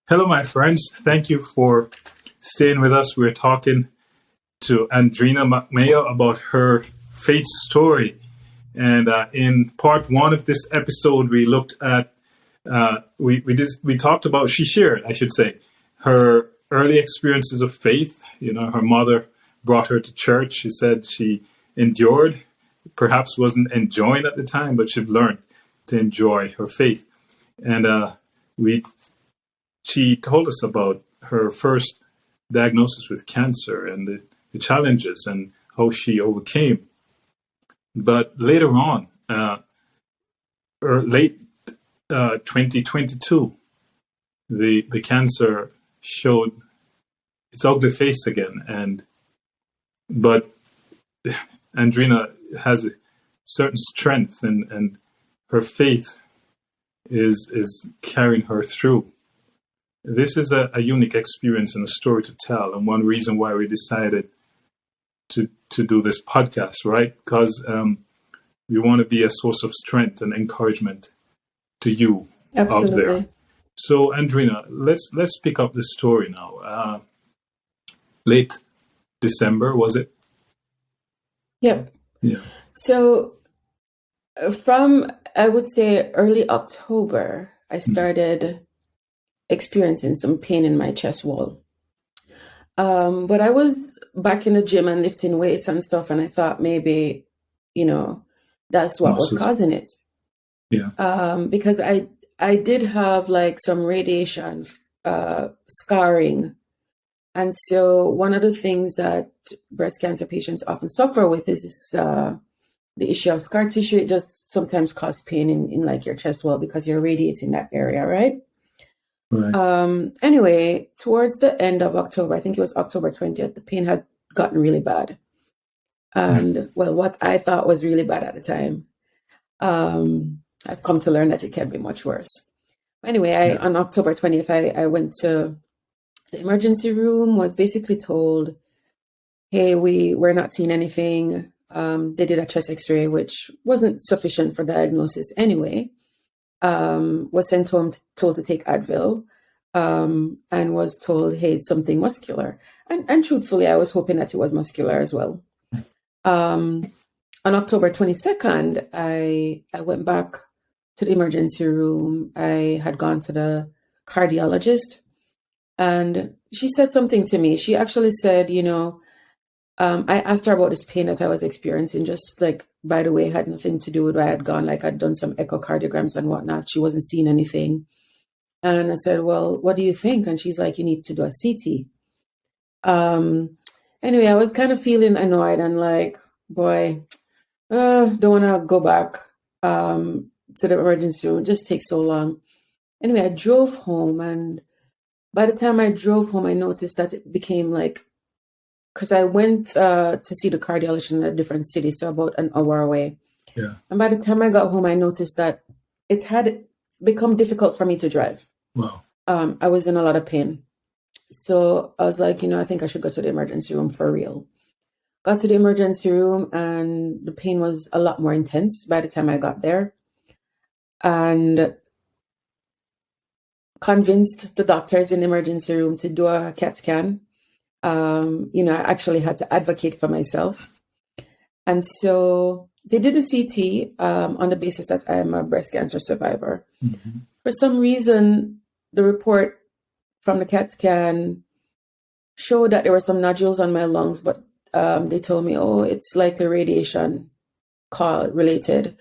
Hello, my friends. Thank you for staying with us. We're talking to Andrena McMayo about her faith story. And in part one of this episode, we looked at, we talked about, she shared, I should say, her early experiences of faith. You know, her mother brought her to church. She said she endured, perhaps wasn't enjoying at the time, but she'd learned to enjoy her faith. And she told us about her first diagnosis with cancer and the challenges and how she overcame. But later on, late 2022, the cancer showed its ugly face again. But Andrena has a certain strength, and her faith is carrying her through. This is a unique experience and a story to tell, and one reason why we decided to do this podcast, right? Because we want to be a source of strength and encouragement to you out there. So, Andrena, let's pick up the story now. Late December, was it? Yep. Yeah. So, from I would say early October, I started experiencing some pain in my chest wall. But I was back in the gym and lifting weights and stuff, and I thought maybe, that's what was causing it. Yeah. Because I did have like some radiation scarring. And so one of the things that breast cancer patients often suffer with is this, the issue of scar tissue. It just sometimes causes pain in like your chest wall because you're radiating that area, right? Right. Anyway, towards the end of October, I think it was October 20th, the pain had gotten really bad. And well, what I thought was really bad at the time, I've come to learn that it can be much worse. Anyway, on October 20th, I went to the emergency room, was basically told, hey, we're not seeing anything. They did a chest x-ray, which wasn't sufficient for diagnosis anyway. Was sent home, told to take Advil, and was told, hey, it's something muscular. And truthfully, I was hoping that it was muscular as well. On October 22nd, I went back to the emergency room. I had gone to the cardiologist, and she said something to me. She actually said, I asked her about this pain that I was experiencing, just like, by the way, it had nothing to do with where I had gone. Like, I'd done some echocardiograms and whatnot. She wasn't seeing anything. And I said, well, what do you think? And she's like, you need to do a CT. Anyway, I was kind of feeling annoyed and like, boy, don't want to go back to the emergency room. It just takes so long. Anyway, I drove home, and by the time I drove home, I noticed that it became like, because I went to see the cardiologist in a different city, so about an hour away. Yeah. And by the time I got home, I noticed that it had become difficult for me to drive. Wow. I was in a lot of pain. So I was like, I think I should go to the emergency room for real. Got to the emergency room, and the pain was a lot more intense by the time I got there. And convinced the doctors in the emergency room to do a CAT scan. I actually had to advocate for myself. And so they did a CT on the basis that I am a breast cancer survivor. Mm-hmm. For some reason, the report from the CAT scan showed that there were some nodules on my lungs, but they told me, it's likely radiation related.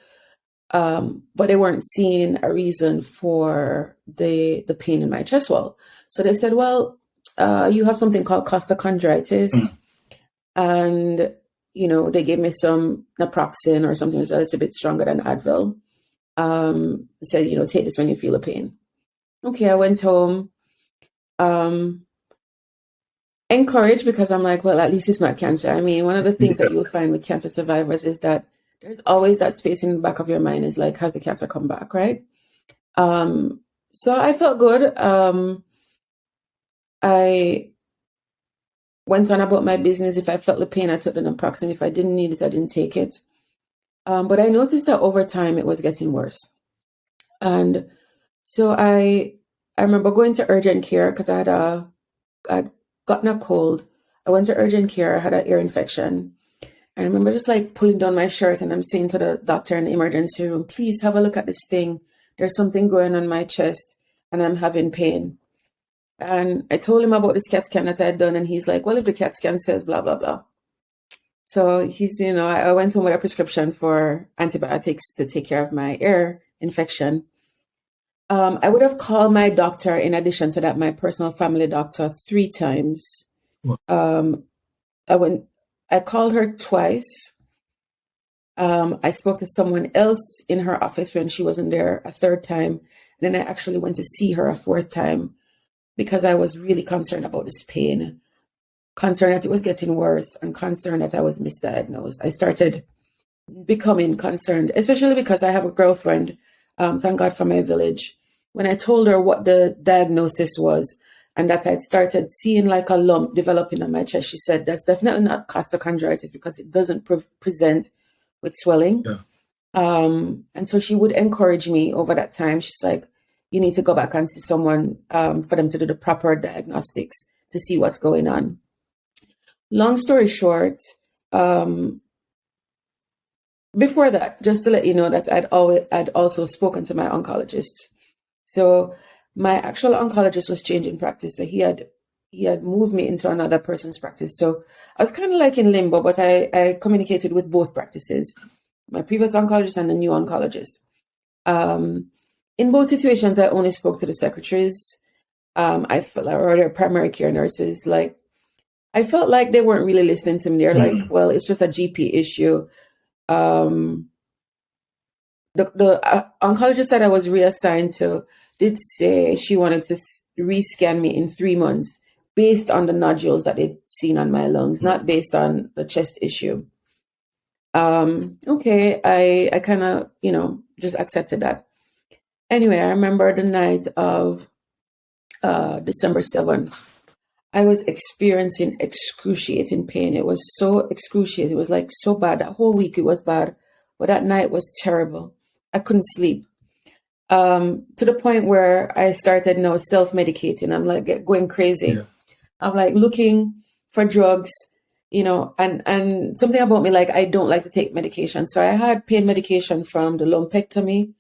But they weren't seeing a reason for the pain in my chest wall. So they said, well, you have something called costochondritis. And, they gave me some naproxen or something that's a bit stronger than Advil. Said, take this when you feel a pain. Okay, I went home, encouraged, because I'm like, well, at least it's not cancer. I mean, one of the things that you'll find with cancer survivors is that there's always that space in the back of your mind is like, has the cancer come back, right? So I felt good. I went on about my business. If I felt the pain, I took the naproxen. If I didn't need it, I didn't take it. But I noticed that over time, it was getting worse. And so I I remember going to urgent care because I'd gotten a cold. I went to urgent care. I had an ear infection. I remember just like pulling down my shirt and I'm saying to the doctor in the emergency room, please have a look at this thing. There's something growing on my chest and I'm having pain. And I told him about this CAT scan that I had done. And he's like, well, if the CAT scan says blah, blah, blah. So he's, I went home with a prescription for antibiotics to take care of my ear infection. I would have called my doctor in addition to that, my personal family doctor 3 times. I called her twice. I spoke to someone else in her office when she wasn't there a 3rd time. And then I actually went to see her a 4th time because I was really concerned about this pain, concerned that it was getting worse and concerned that I was misdiagnosed. I started becoming concerned, especially because I have a girlfriend, thank God for my village. When I told her what the diagnosis was and that I'd started seeing like a lump developing on my chest, she said, that's definitely not costochondritis because it doesn't present with swelling. Yeah. And so she would encourage me over that time. She's like, you need to go back and see someone for them to do the proper diagnostics to see what's going on. Long story short, before that, just to let you know that I'd also spoken to my oncologist. So my actual oncologist was changing practice. So he had moved me into another person's practice. So I was kind of like in limbo, but I communicated with both practices, my previous oncologist and the new oncologist. In both situations, I only spoke to the secretaries. I felt like, or their primary care nurses, like, I felt like they weren't really listening to me. They're like, well, it's just a GP issue. The oncologist that I was reassigned to did say she wanted to rescan me in 3 months based on the nodules that they'd seen on my lungs, not based on the chest issue. Okay, I kind of, just accepted that. Anyway, I remember the night of December 7th. I was experiencing excruciating pain. It was so excruciating. It was like so bad. That whole week it was bad, but that night was terrible. I couldn't sleep. To the point where I started now self-medicating. I'm like going crazy. Yeah. I'm like looking for drugs, and something about me, like I don't like to take medication. So I had pain medication from the lumpectomy.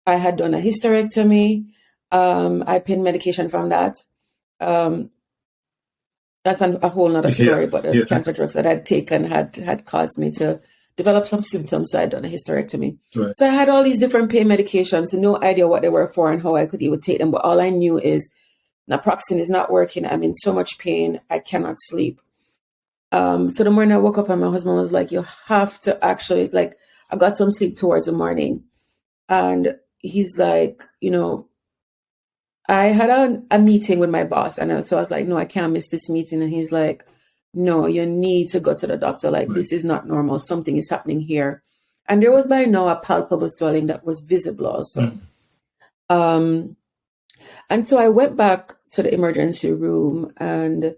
I had done a hysterectomy. I had pain medication from that. That's a whole nother story, but the cancer drugs that I'd taken had caused me to develop some symptoms, so I'd done a hysterectomy. Right. So I had all these different pain medications, no idea what they were for and how I could even take them, but all I knew is naproxen is not working. I'm in so much pain, I cannot sleep. So the morning I woke up and my husband was like, you have to actually, like, I got some sleep towards the morning. And he's like, I had a meeting with my boss, and so I was like, no, I can't miss this meeting. And he's like, no, you need to go to the doctor. Like, right. This is not normal. Something is happening here. And there was by now a palpable swelling that was visible also. And so I went back to the emergency room, and,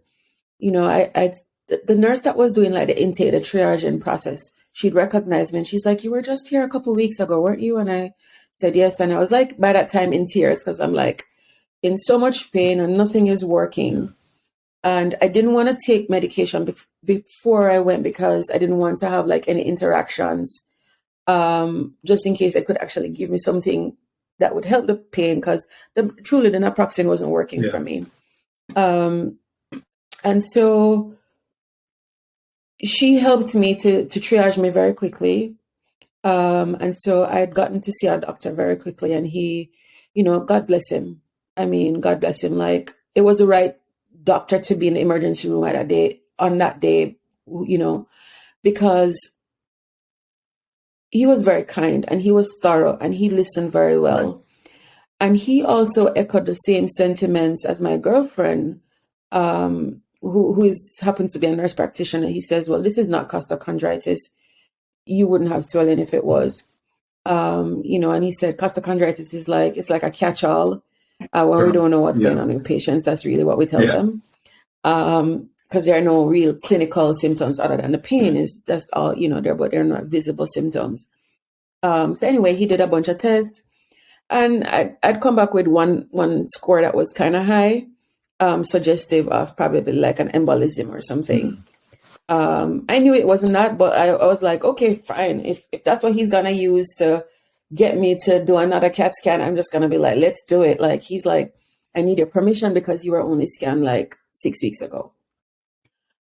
the nurse that was doing like the intake, the triaging process, she'd recognized me and she's like, you were just here a couple of weeks ago, weren't you? And I said, yes. And I was like, by that time in tears, because I'm like in so much pain and nothing is working. And I didn't want to take medication before I went because I didn't want to have like any interactions, just in case they could actually give me something that would help the pain, because truly the naproxen wasn't working for me. And so she helped me to triage me very quickly. And so I had gotten to see a doctor very quickly, and he, God bless him. I mean, God bless him. Like, it was the right doctor to be in the emergency room on that day, because he was very kind and he was thorough and he listened very well. Right. And he also echoed the same sentiments as my girlfriend, who happens to be a nurse practitioner. He says, well, this is not costochondritis. You wouldn't have swelling if it was, and he said costochondritis is it's like a catch-all when we don't know what's going on in patients. That's really what we tell them. Because there are no real clinical symptoms other than the pain that's all, but they're not visible symptoms. So anyway, he did a bunch of tests. And I'd come back with one score that was kind of high, suggestive of probably like an embolism or something. I knew it wasn't that, but I was like, okay, fine. If that's what he's gonna use to get me to do another CAT scan, I'm just gonna be like, let's do it. Like, he's like, I need your permission because you were only scanned like 6 weeks ago.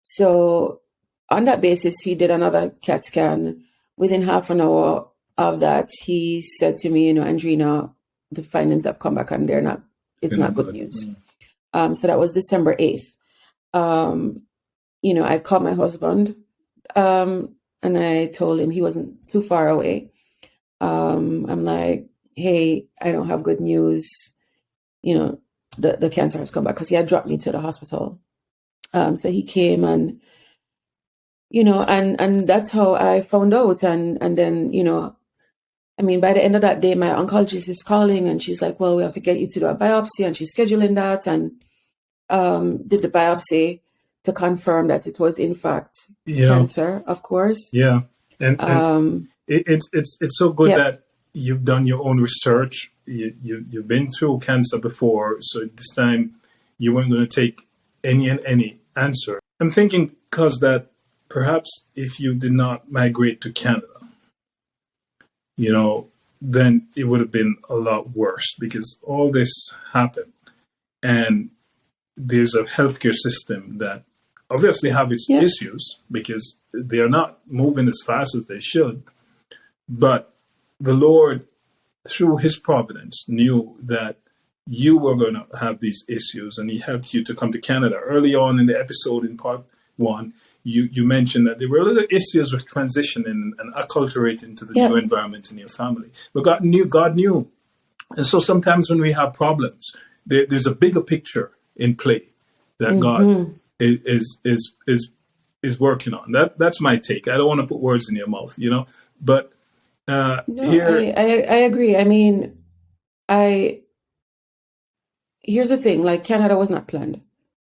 So on that basis, he did another CAT scan. Within half an hour of that, he said to me, Andrena, the findings have come back and it's not good news. So that was December 8th. I called my husband, and I told him he wasn't too far away. I'm like, hey, I don't have good news. The cancer has come back, because he had dropped me to the hospital. So he came and that's how I found out. And then, by the end of that day, my oncologist is calling and she's like, well, we have to get you to do a biopsy, and she's scheduling that, and did the biopsy to confirm that it was in fact cancer, of course. Yeah. And it's so good that you've done your own research. You've been through cancer before, so this time you weren't going to take any answer. I'm thinking because that perhaps if you did not migrate to Canada, then it would have been a lot worse, because all this happened, and there's a healthcare system that obviously have its issues because they are not moving as fast as they should. But the Lord, through his providence, knew that you were going to have these issues, and he helped you to come to Canada. Early on in the episode, in part 1, you mentioned that there were little issues with transitioning and acculturating to the new environment in your family. But God knew. And so sometimes when we have problems, there's a bigger picture in play that God is working on. That's my take. I don't want to put words in your mouth, but here I agree. Here's the thing, like, Canada was not planned.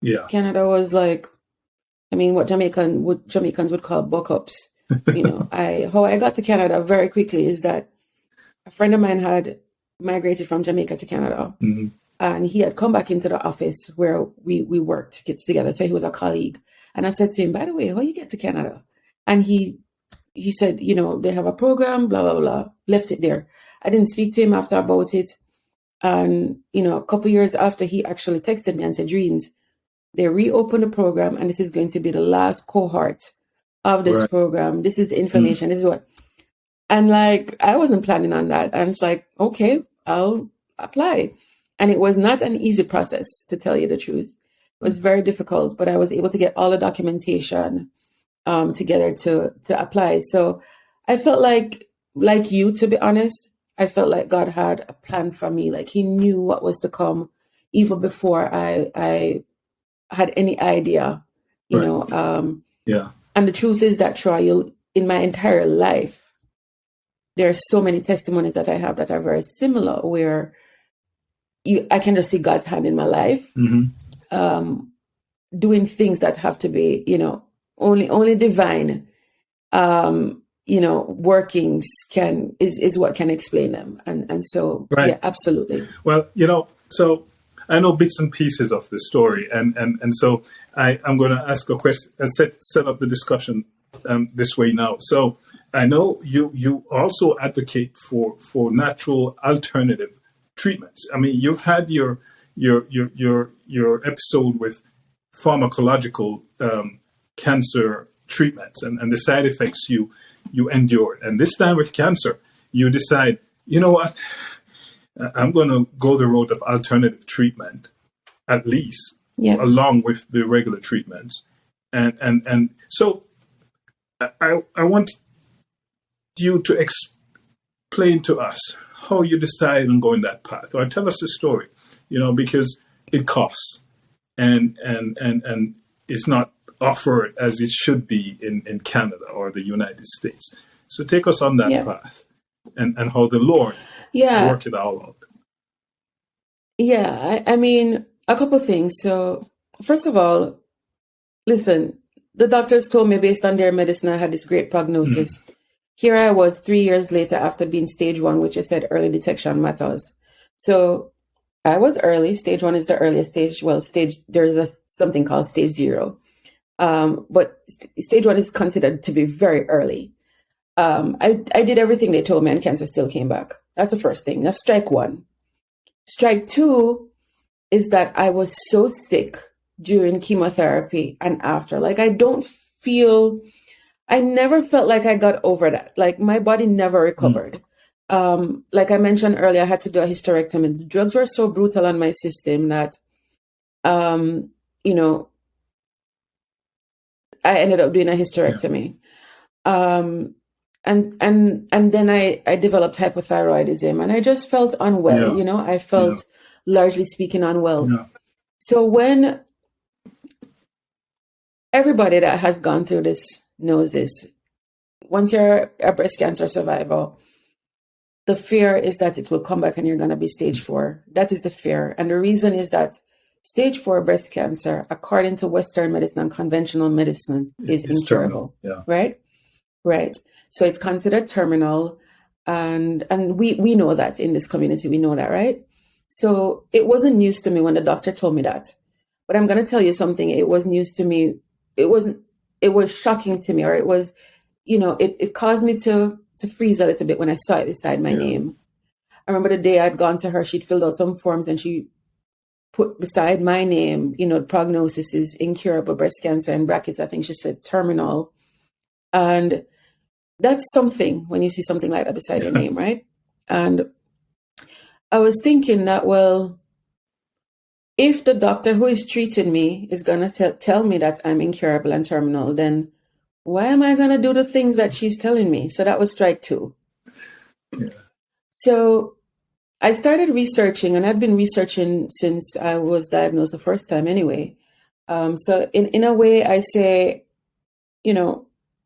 Yeah. Canada was like, what Jamaicans would call buck-ups. How I got to Canada very quickly is that a friend of mine had migrated from Jamaica to Canada. Mm-hmm. And he had come back into the office where we worked together. So he was a colleague. And I said to him, by the way, how you get to Canada? And he said, they have a program, blah, blah, blah. Left it there. I didn't speak to him after about it. And, a couple years after, he actually texted me and said, Dreens, they reopened the program, and this is going to be the last cohort of this program. This is the information. This is what. And like, I wasn't planning on that. I'm just like, okay, I'll apply. And it was not an easy process, to tell you the truth. It was very difficult, but I was able to get all the documentation together to apply. So I felt like you, to be honest, I felt like God had a plan for me. Like, he knew what was to come even before I had any idea, And the truth is that, Troy, in my entire life, there are so many testimonies that I have that are very similar, where I can just see God's hand in my life, doing things that have to be, only divine, workings is what can explain them. And so, yeah, absolutely. Well, so I know bits and pieces of the story. And so I'm going to ask a question and set up the discussion this way now. So I know you also advocate for natural alternative treatments. You've had your episode with pharmacological cancer treatments and the side effects you endured. And this time with cancer, you decide, you know what, I'm going to go the road of alternative treatment, at least, along with the regular treatments. And so I want you to explain to us how you decide on going that path, or tell us the story, because it costs and it's not offered as it should be in Canada or the United States. So take us on that path and how the Lord worked it all out. Yeah, a couple things. So first of all, listen, the doctors told me based on their medicine I had this great prognosis. here I was 3 years later after being stage 1, which I said early detection matters. So I was early. Stage 1 is the earliest stage. Well, there's something called stage 0. But stage 1 is considered to be very early. I did everything they told me and cancer still came back. That's the first thing. That's strike 1. Strike 2 is that I was so sick during chemotherapy and after. Like, I never felt like I got over that. Like, my body never recovered. Like I mentioned earlier, I had to do a hysterectomy. The drugs were so brutal on my system that, you know, I ended up doing a hysterectomy. And then I developed hypothyroidism, and I just felt unwell. I felt, largely speaking, unwell. So when everybody that has gone through this knows this, once you're a breast cancer survivor, the fear is that it will come back and you're going to be stage 4. That is the fear. And the reason is that stage 4 breast cancer, according to Western medicine and conventional medicine, is incurable. Right? Right. So it's considered terminal. And we know that in this community, we know that, right? So it wasn't news to me when the doctor told me that. But I'm going to tell you something. It was news to me. It was shocking to me, or it was, it caused me to freeze a little bit when I saw it beside my name. I remember the day I'd gone to her, she'd filled out some forms and she put beside my name, the prognosis is incurable breast cancer, in brackets, I think she said terminal. And that's something when you see something like that beside your name, right? And I was thinking that, well, if the doctor who is treating me is going to tell me that I'm incurable and terminal, then why am I going to do the things that she's telling me? So that was strike 2. So I started researching, and I'd been researching since I was diagnosed the first time anyway. So in a way, I say,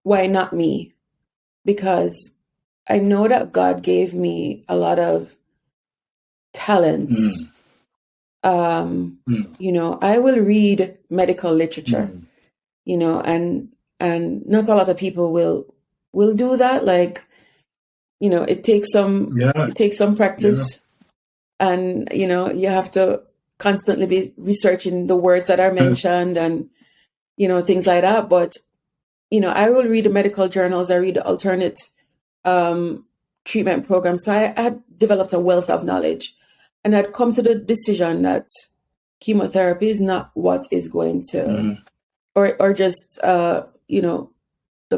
why not me? Because I know that God gave me a lot of talents. I will read medical literature, and not a lot of people will do that. Like, it takes some practice, and you have to constantly be researching the words that are mentioned and things like that. But I will read the medical journals. I read the alternate treatment programs. So I had developed a wealth of knowledge, and I'd come to the decision that chemotherapy is not what is going to, or just the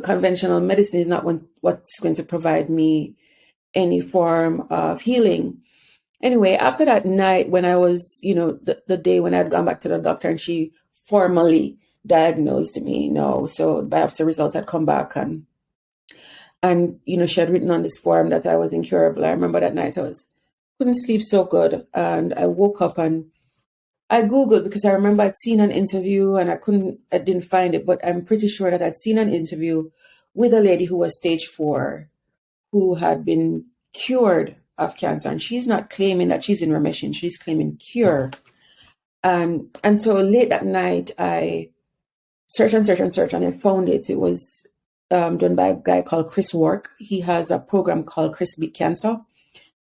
conventional medicine is not what's going to provide me any form of healing. Anyway, after that night when I was, the day when I'd gone back to the doctor and she formally diagnosed me, so biopsy results had come back and she had written on this form that I was incurable. I remember that night couldn't sleep so good, and I woke up and I Googled, because I remember I'd seen an interview and I didn't find it, but I'm pretty sure that I'd seen an interview with a lady who was stage 4, who had been cured of cancer. And she's not claiming that she's in remission. She's claiming cure. And so late that night, I searched and I found it. It was done by a guy called Chris Work. He has a program called Chris Beat Cancer.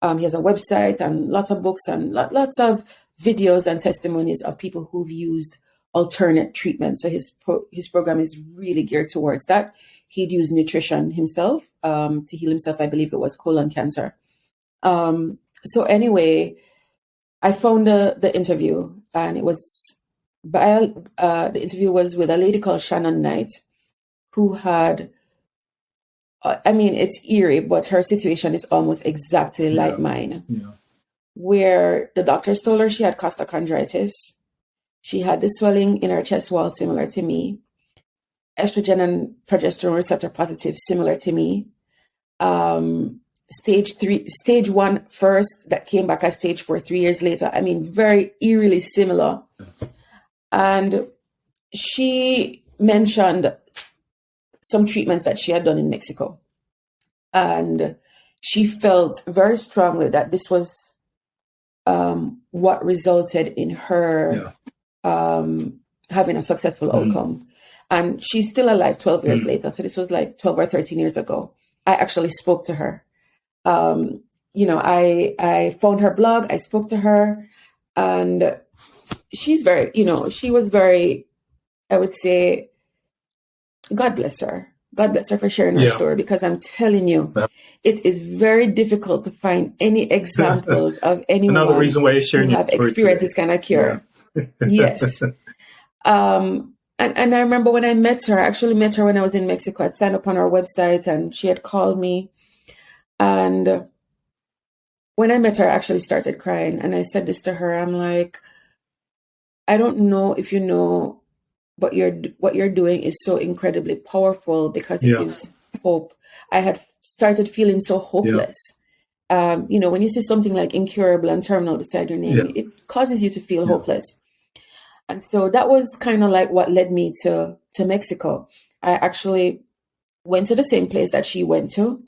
He has a website and lots of books and lots of videos and testimonies of people who've used alternate treatments. So his program is really geared towards that. He'd use nutrition himself to heal himself. I believe it was colon cancer. So anyway, I found the interview, and it was the interview was with a lady called Shannon Knight, who had, it's eerie, but her situation is almost exactly like mine. Where the doctors told her she had costochondritis. She had the swelling in her chest wall similar to me. Estrogen and progesterone receptor positive similar to me. Stage 1 first, that came back as stage 4 3 years later. Very eerily similar. And she mentioned some treatments that she had done in Mexico. And she felt very strongly that this was what resulted in her having a successful outcome. And she's still alive 12 years later. So this was like 12 or 13 years ago. I actually spoke to her. I found her blog, I spoke to her, and she's very, she was very, I would say, God bless her. God bless her for sharing her story, because I'm telling you, it is very difficult to find any examples of anyone Another reason why you're sharing who have experienced this kind of cure. Yes. And I remember when I met her, I actually met her when I was in Mexico. I'd signed up on her website and she had called me. And when I met her, I actually started crying. And I said this to her. I'm like, I don't know if you know, but what you're doing is so incredibly powerful, because it gives hope. I had started feeling so hopeless. When you see something like incurable and terminal beside your name, it causes you to feel hopeless. And so that was kind of like what led me to Mexico. I actually went to the same place that she went to,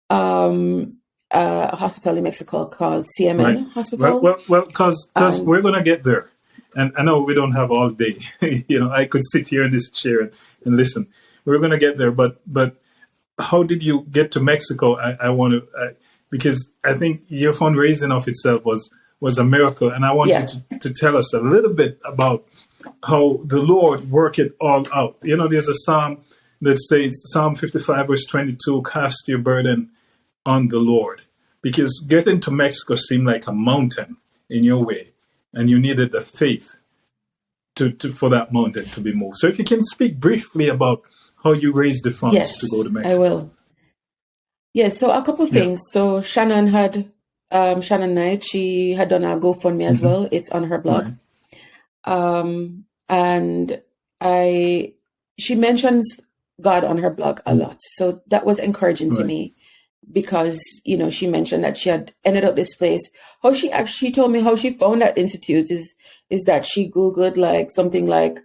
a hospital in Mexico called CMN Hospital. Well, because we're going to get there. And I know we don't have all day. I could sit here in this chair and listen. We're going to get there. But how did you get to Mexico? I want to, because I think your fundraising of itself was a miracle. And I want you to tell us a little bit about how the Lord worked it all out. There's a psalm that says, Psalm 55, verse 22, cast your burden on the Lord. Because getting to Mexico seemed like a mountain in your way. And you needed the faith for that mountain to be moved. So if you can speak briefly about how you raised the funds to go to Mexico. I will. Yes, so a couple of things. So Shannon Knight, she had done a GoFundMe as well. It's on her blog. And she mentions God on her blog a lot. So that was encouraging to me, because, she mentioned that she had ended up this place. How she told me how she found that institute is that she Googled like something like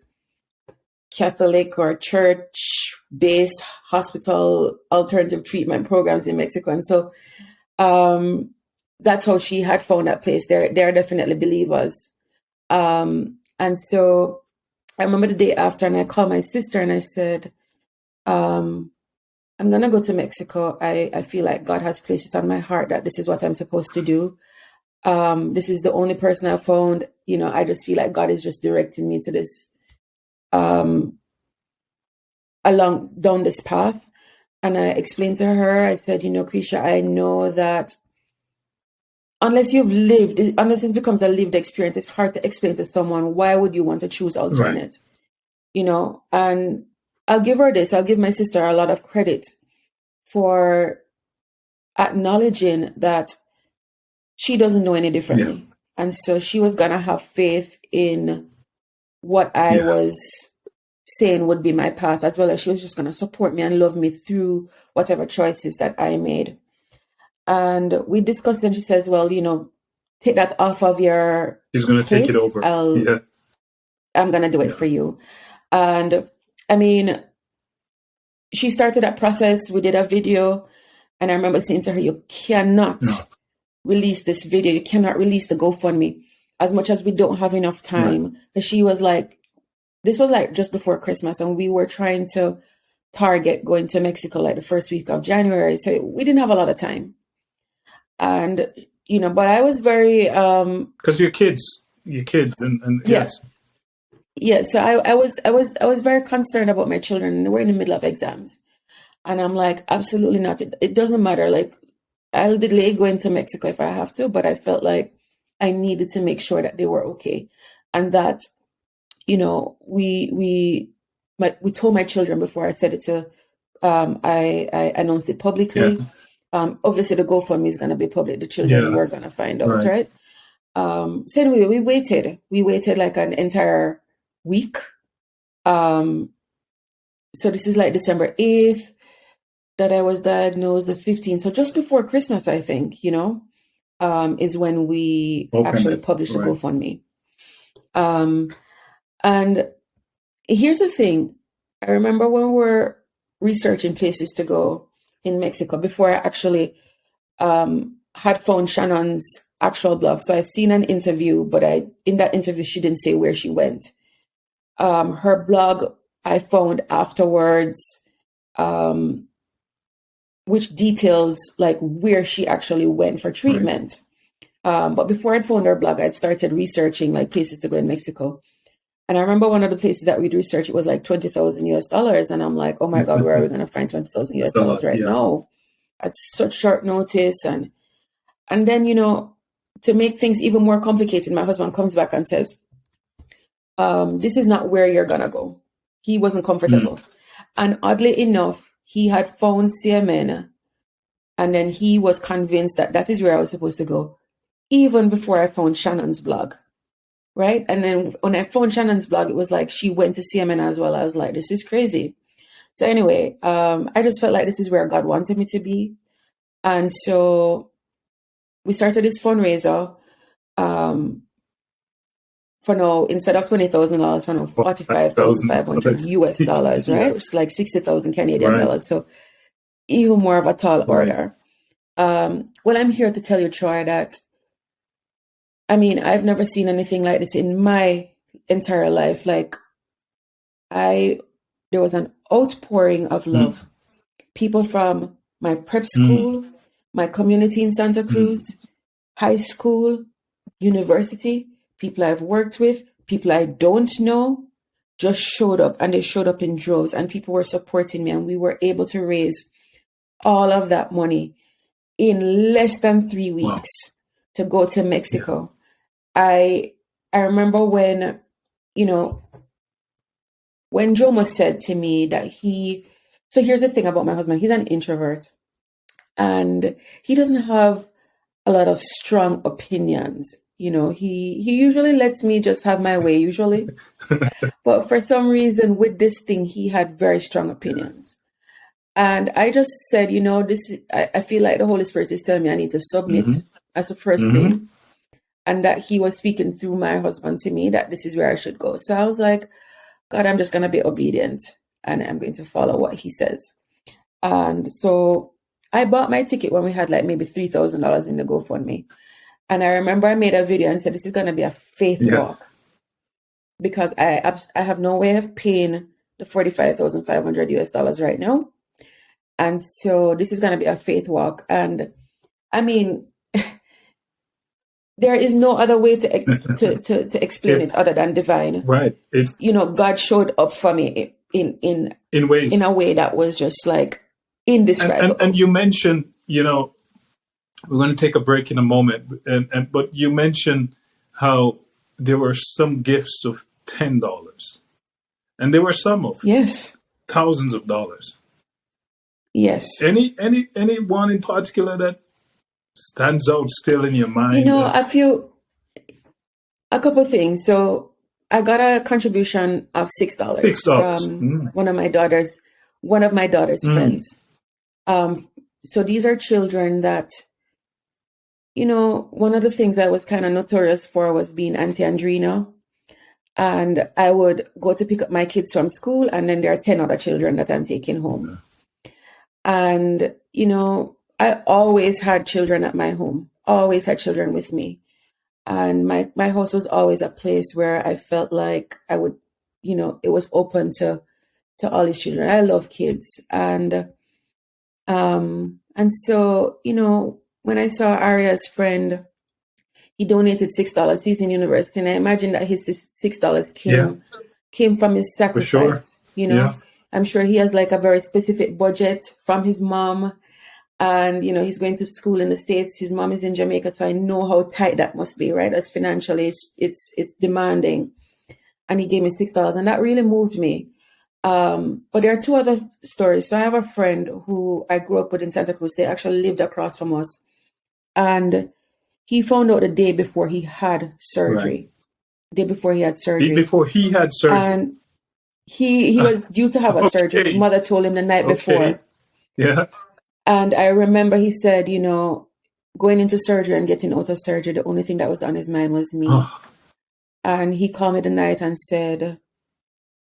Catholic or church-based hospital alternative treatment programs in Mexico. And so that's how she had found that place. They're definitely believers. And so I remember the day after, and I called my sister and I said, I'm going to go to Mexico. I feel like God has placed it on my heart that this is what I'm supposed to do. This is the only person I've found. I just feel like God is just directing me to this, down this path. And I explained to her, I said, Krisha, I know that unless it becomes a lived experience, it's hard to explain to someone, why would you want to choose alternate? And I'll give my sister a lot of credit for acknowledging that she doesn't know any differently. And so she was going to have faith in what I was saying would be my path, as well as she was just going to support me and love me through whatever choices that I made. And we discussed, and she says, well, take that off of your She's going to take it over. I'm going to do it for you. And I mean, she started that process. We did a video, and I remember saying to her, you cannot release this video. You cannot release the GoFundMe as much as we don't have enough time. Because she was like, this was like just before Christmas, and we were trying to target going to Mexico like the first week of January. So we didn't have a lot of time. And, but I was very... Because your kids and yes. Yeah, so I was very concerned about my children, and we're in the middle of exams. And I'm like, absolutely not. It doesn't matter. Like, I'll delay going to Mexico if I have to, but I felt like I needed to make sure that they were okay. And that, we told my children before I said it to, I announced it publicly. Obviously the GoFundMe is going to be public. The children were going to find out, right? So anyway, we waited like an entire week. So this is like December 8th that I was diagnosed, the 15th. So just before Christmas, I think, is when we actually published the GoFundMe. And here's the thing. I remember when we were researching places to go in Mexico, before I actually had found Shannon's actual blog. So I seen an interview, but in that interview, she didn't say where she went. Her blog, I found afterwards, which details like where she actually went for treatment. But before I'd found her blog, I'd started researching like places to go in Mexico. And I remember one of the places that we'd research, it was like $20,000 US. And I'm like, oh my God, where are we going to find $20,000 US right now at such short notice? And then, to make things even more complicated, my husband comes back and says, this is not where you're going to go. He wasn't comfortable. And oddly enough, he had found CMN, and then he was convinced that that is where I was supposed to go, even before I found Shannon's blog. Right. And then when I found Shannon's blog, it was like she went to CMN as well. I was like, this is crazy. So anyway, I just felt like this is where God wanted me to be. And so we started this fundraiser. For now, instead of $20,000, for now, $45,500 US, right? Which is like 60,000 Canadian dollars. So even more of a tall order. Well, I'm here to tell you, Troy, that I've never seen anything like this in my entire life. Like, there was an outpouring of love. People from my prep school, my community in Santa Cruz, high school, university, people I've worked with, people I don't know, just showed up, and they showed up in droves, and people were supporting me, and we were able to raise all of that money in less than 3 weeks to go to Mexico. I remember when Jomo said to me that so here's the thing about my husband, he's an introvert, and he doesn't have a lot of strong opinions. He usually lets me just have my way, usually. But for some reason with this thing, he had very strong opinions. And I just said, I feel like the Holy Spirit is telling me I need to submit as the first thing. And that he was speaking through my husband to me that this is where I should go. So I was like, God, I'm just going to be obedient, and I'm going to follow what he says. And so I bought my ticket when we had like maybe $3,000 in the GoFundMe. And I remember I made a video and said, this is going to be a faith walk, because I have no way of paying the $45,500 US right now. And so this is going to be a faith walk. And there is no other way to explain it other than divine. Right. It's God showed up for me in ways, in a way that was just like indescribable. And you mentioned, we're going to take a break in a moment, but you mentioned how there were some gifts of $10, and there were some of thousands of dollars. Yes. Any one in particular that stands out still in your mind? A couple things. So I got a contribution of $6 from one of my daughter's friends. So these are children that, one of the things I was kind of notorious for was being Andrena. And I would go to pick up my kids from school, and then there are 10 other children that I'm taking home. And, I always had children at my home, always had children with me. And my house was always a place where I felt like I would, it was open to all these children. I love kids. And so, when I saw Aria's friend, he donated $6. He's in university, and I imagine that his $6 came from his sacrifice. For sure. I'm sure he has like a very specific budget from his mom. And, he's going to school in the States. His mom is in Jamaica. So I know how tight that must be, right? As financially, it's demanding. And he gave me $6, and that really moved me. But there are two other stories. So I have a friend who I grew up with in Santa Cruz. They actually lived across from us. And he found out the day before he had surgery. Right. The day before he had surgery. Before he had surgery. And he was due to have a surgery. His mother told him the night before. Yeah. And I remember he said, going into surgery and getting out of surgery, the only thing that was on his mind was me. And he called me the night and said,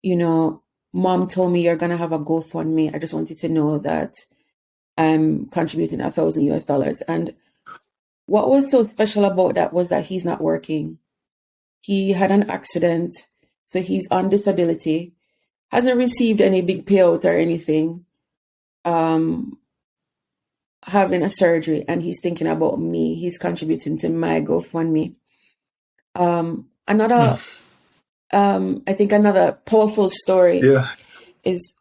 Mom told me you're going to have a GoFundMe. I just wanted to know that I'm contributing $1,000 US. And what was so special about that was that he's not working. He had an accident, so he's on disability, hasn't received any big payout or anything. having a surgery and he's thinking about me. He's contributing to my GoFundMe. I think another powerful story is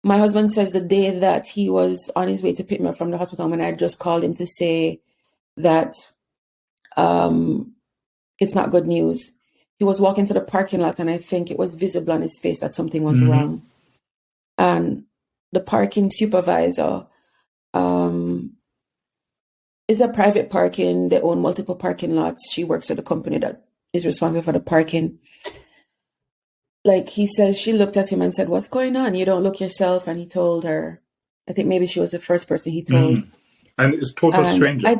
my husband says the day that he was on his way to pick me up from the hospital, when I just called him to say that it's not good news. He was walking to the parking lot and I think it was visible on his face that something was wrong. And the parking supervisor is a private parking. They own multiple parking lots. She works at the company that is responsible for the parking. Like he says, she looked at him and said, "What's going on? You don't look yourself." And he told her, I think maybe she was the first person he told. And it's total stranger.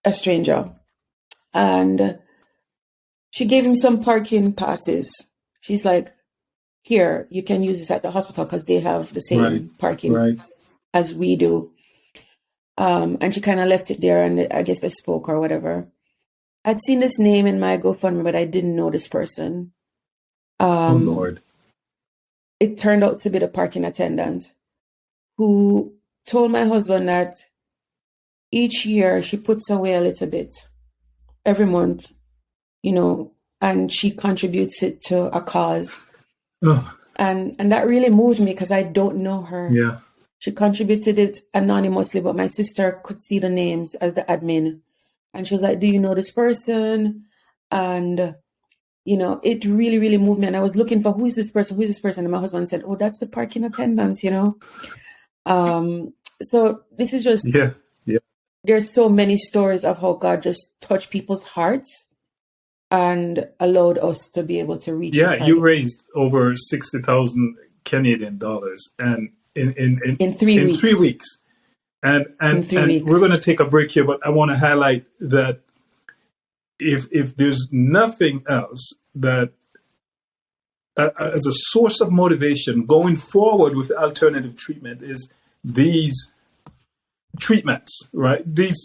A stranger. And she gave him some parking passes. She's like, "Here, you can use this at the hospital because they have the same parking as we do." And she kind of left it there and I guess they spoke or whatever. I'd seen this name in my GoFundMe, but I didn't know this person. Oh, Lord. It turned out to be the parking attendant who told my husband that each year she puts away a little bit every month, and she contributes it to a cause. And that really moved me because I don't know her. Yeah. She contributed it anonymously, but my sister could see the names as the admin. And she was like, "Do you know this person?" And it really, really moved me. And I was looking for who is this person? And my husband said, "Oh, that's the parking attendant, So this is just, there's so many stories of how God just touched people's hearts and allowed us to be able to reach. Yeah, you raised over 60,000 Canadian dollars and in 3 weeks. 3 weeks. And we're going to take a break here, but I want to highlight that if there's nothing else that as a source of motivation going forward with alternative treatment is these treatments, right? These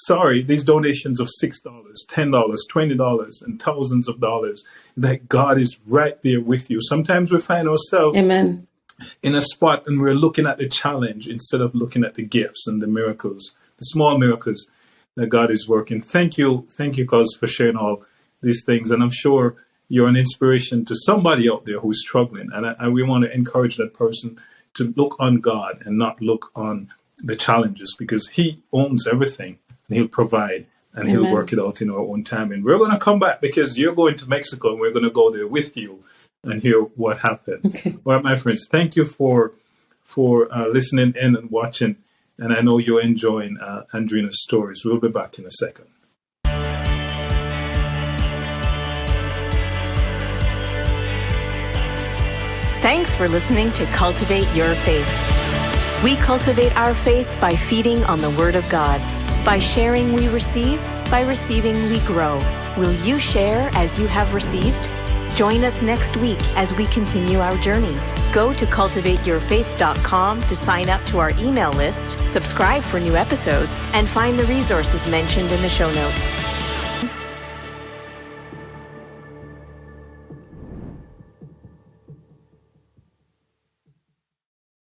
donations of $6, $10, $20, and thousands of dollars, that God is right there with you. Sometimes we find ourselves in a spot and we're looking at the challenge instead of looking at the gifts and the miracles, the small miracles that God is working. Thank you, cuz, for sharing all these things. And I'm sure you're an inspiration to somebody out there who's struggling. And we want to encourage that person to look on God and not look on the challenges, because He owns everything and He'll provide and He'll work it out in our own time. And we're going to come back because you're going to Mexico and we're going to go there with you and hear what happened. Okay. Well, my friends, thank you for listening in and watching. And I know you're enjoying Andrena's stories. We'll be back in a second. Thanks for listening to Cultivate Your Faith. We cultivate our faith by feeding on the Word of God. By sharing, we receive. By receiving, we grow. Will you share as you have received? Join us next week as we continue our journey. Go to CultivateurFaith.com to sign up to our email list, subscribe for new episodes, and find the resources mentioned in the show notes.